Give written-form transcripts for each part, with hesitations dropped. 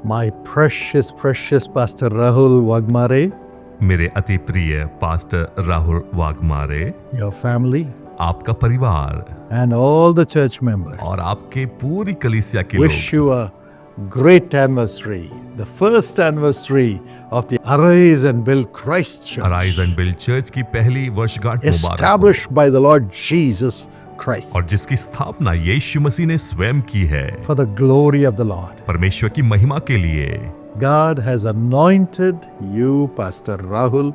My precious Pastor Rahul Wagmare, मेरे अति प्रिय pastor Rahul Waghmare, your family, आपका परिवार and all the church members और आपके पूरी कलीसिया के wish लोग you a great anniversary, the first anniversary of the Arise and Build Christ Church, arise and build church की पहली वर्षगांठ मुबारक हो, established by the Lord Jesus Christ, और जिसकी स्थापना यीशु मसीह ने स्वयं की है for the glory of the Lord. परमेश्वर की महिमा के लिए। God has anointed you, Pastor Rahul,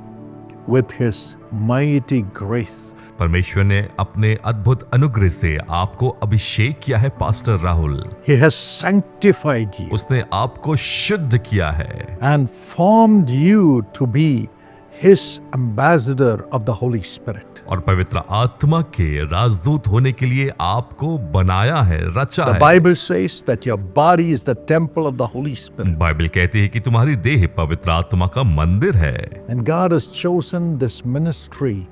with His mighty grace. परमेश्वर ने अपने अद्भुत अनुग्रह से आपको अभिषेक किया है pastor Rahul. He has sanctified you उसने आपको शुद्ध किया है and formed you to be His ambassador of the Holy Spirit. और पवित्र आत्मा के राजदूत होने के लिए आपको बनाया है, रचा The है। Bible says that your body is the temple of the Holy Spirit. Bible कहती है कि तुम्हारी देह पवित्र आत्मा का मंदिर है, And God has chosen this ministry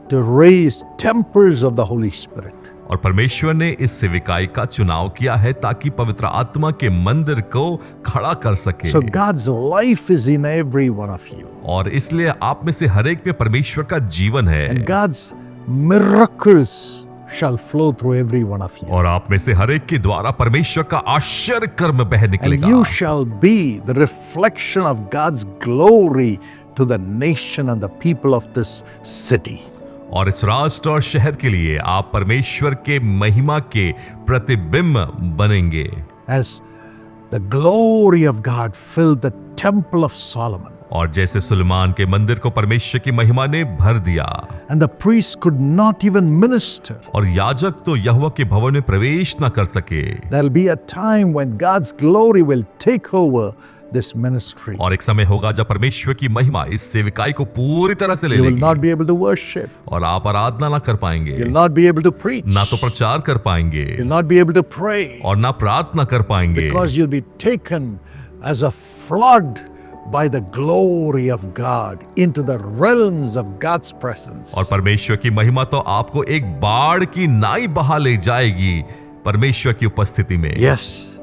to raise temples of the Holy Spirit. और परमेश्वर ने इस सेविकाई का चुनाव किया है ताकि पवित्र आत्मा के मंदिर को खड़ा कर सके। So God's life is in every one of you. और इसलिए आप में से हर एक में परमेश्वर का जीवन है, And God's miracles shall flow through every one of you. और आप में से हर एक के द्वारा परमेश्वर का आश्चर्य कर्म बह And निकलेगा, you shall be the reflection of God's glory to the nation and the people of this city. और इस राष्ट्र और शहर के लिए आप परमेश्वर के महिमा के प्रतिबिंब बनेंगे। As the glory of God filled the temple of Solomon, और जैसे सुलेमान के मंदिर को परमेश्वर की महिमा ने भर दिया and the priests could not even minister, और याजक तो यहोवा के भवन में प्रवेश न कर सके, there'll be a time when God's glory will take over this ministry. और एक समय होगा जब परमेश्वर की महिमा इस सेविकाई को पूरी तरह से ले You will लेगी not be able to worship. और आप आराधना ना कर पाएंगे, You'll not be able to preach. ना तो प्रचार कर पाएंगे You'll not be able to pray और ना प्रार्थना कर पाएंगे, because you'll be taken as a flood by the glory of God into the realms of God's presence. और परमेश्वर की महिमा तो आपको एक बाढ़ की नाई बहा ले जाएगी परमेश्वर की उपस्थिति में। Yes,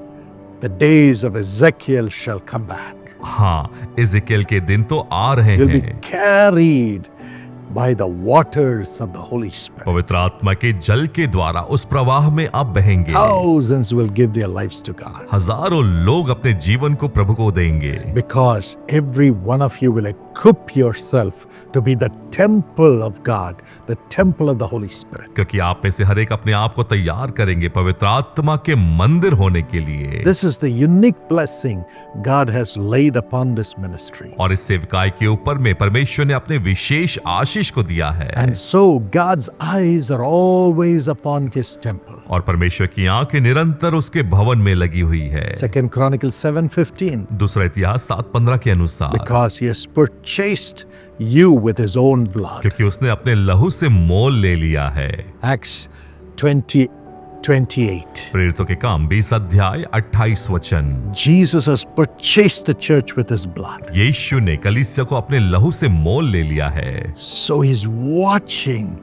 the days of Ezekiel shall come back. हाँ, इज़ेकियेल के दिन तो आ रहे You'll be हैं। carried by the waters of the Holy Spirit. पवित्र आत्मा के जल के द्वारा उस प्रवाह में आप बहेंगे। Thousands will give their lives to God हजारों लोग अपने जीवन को प्रभु को देंगे, because every one of you will equip yourself to be the temple of God, the temple of the Holy Spirit. क्योंकि आप में से हर एक अपने आप को तैयार करेंगे पवित्र आत्मा के मंदिर होने के लिए। This is the unique blessing God has laid upon this ministry. और इस सेवकाई के ऊपर में परमेश्वर ने अपने विशेष आशीष को दिया है, And so God's eyes are always upon His temple. और परमेश्वर की आंखें निरंतर उसके भवन में लगी हुई है। 2 Chronicles 7:15. दूसरा इतिहास 7:15 के अनुसार, Because He has purchased you with His own blood. क्योंकि उसने अपने लहू से मोल ले लिया है। Acts 20:28. प्रेरितों के काम 20 अध्याय 28 वचन। Jesus has purchased the church with His blood. यीशु ने कलीसिया को अपने लहू से मोल ले लिया है, So He's watching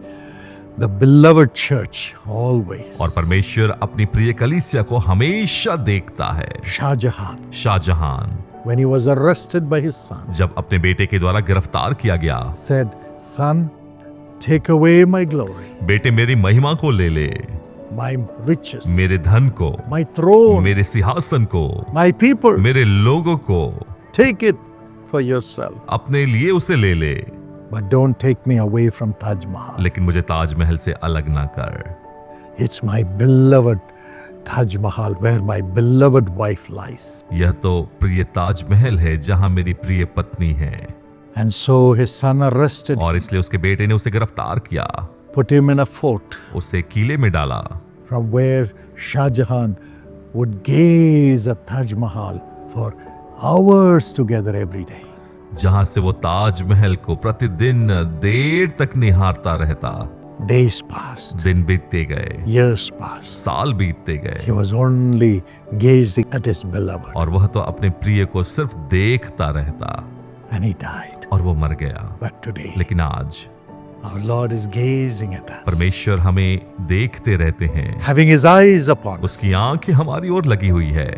the beloved church always. और परमेश्वर अपनी प्रिय कलीसिया को हमेशा देखता है। Shah Jahan, Shah Jahan when he was arrested by his son, जब अपने बेटे के द्वारा गिरफ्तार किया गया, said, Son, take away my glory, बेटे मेरी महिमा को ले ले, my riches, मेरे धन को, my throne, मेरे सिंहासन को, my people. मेरे लोगों को, Take it for yourself. अपने लिए उसे ले ले, But don't take me away from Taj Mahal. लेकिन मुझे ताजमहल से अलग ना कर। It's my beloved Taj Mahal where my beloved wife lies. यह तो प्रिय ताजमहल है जहां मेरी प्रिय पत्नी है। And so his son arrested him, और इसलिए उसके बेटे ने उसे गिरफ्तार किया, put him in a fort उसे किले में डाला, from where Shah Jahan would gaze at Taj Mahal for hours together every day. जहां से वो ताजमहल को प्रतिदिन देर तक निहारता रहता। Days passed, दिन बीतते गए, years passed. साल बीतते He गए, was only gazing at his beloved, और वह तो अपने प्रिय को सिर्फ देखता रहता, and he died. और वो मर गया। But today, लेकिन आज our Lord is gazing at us, परमेश्वर हमें देखते रहते हैं, having his eyes upon us. उसकी आंखें हमारी ओर लगी हुई है,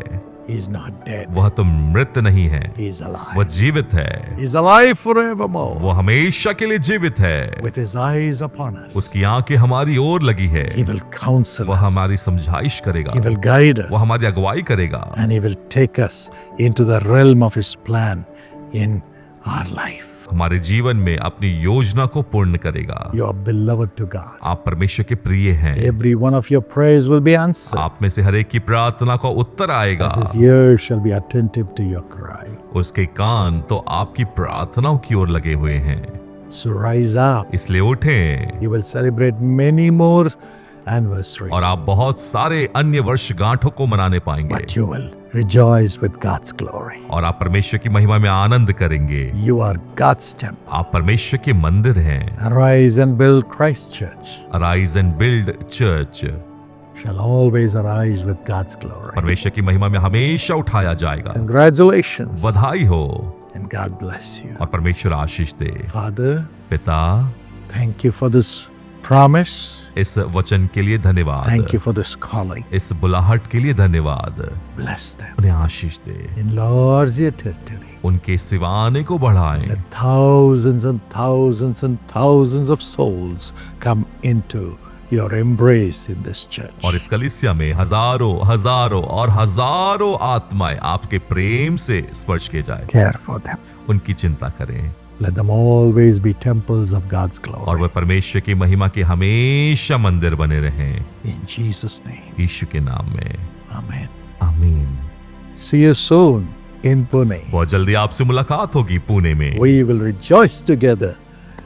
He's not dead. वह तो मृत नहीं है, He's alive. वह जीवित है, He's alive forevermore. वो हमेशा के लिए जीवित है। With his eyes upon us. उसकी आंखें हमारी ओर लगी है, He will counsel वह us. हमारी समझाइश करेगा, He will guide us. वह हमारी अगुवाई करेगा And he will take us into the realm of his plan in our life. हमारे जीवन में अपनी योजना को पूर्ण करेगा। You are beloved to God. आप परमेश्वर के प्रिय हैं। Every one of your prayers will be answered. आप में से हर एक की प्रार्थना का उत्तर आएगा। As his ears shall be attentive to your cry. उसके कान तो आपकी प्रार्थनाओं की ओर लगे हुए हैं। So rise up. इसलिए उठें You will celebrate many more anniversaries. और आप बहुत सारे अन्य वर्षगांठों को मनाने पाएंगे But you will rejoice with God's glory. और आप परमेश्वर की महिमा में आनंद करेंगे। You are God's temple. आप परमेश्वर के मंदिर हैं। Arise and build Christ Church. Arise and build church Shall always arise with God's glory. परमेश्वर की महिमा में हमेशा उठाया जाएगा। Congratulations. बधाई हो And God bless you. और परमेश्वर आशीष दे। Father, पिता, thank you for this promise. इस वचन के लिए धन्यवाद। Thank you for this calling. इस बुलाहट के लिए धन्यवाद। Bless them. उन्हें आशीष दे, Enlarge their territory. उनके सिवाने को बढ़ाएं Let thousands and thousands and thousands of souls come into your embrace in this church. और इस कलीसिया में हजारों हजारों और हजारों आत्माएं आपके प्रेम से स्पर्श किए जाए। Care for them. उनकी चिंता करें Let them always be temples of God's और glory. वह परमेश्वर की महिमा के हमेशा मंदिर बने रहें। In Jesus' name. यीशु के नाम में Amen. आमीन। See you soon in Pune. बहुत जल्दी आपसे मुलाकात होगी पुणे में We will rejoice together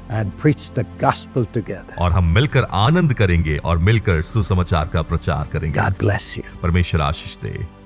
and preach the gospel together. और हम मिलकर आनंद करेंगे और मिलकर सुसमाचार का प्रचार करेंगे। God bless you. परमेश्वर आशीष दे।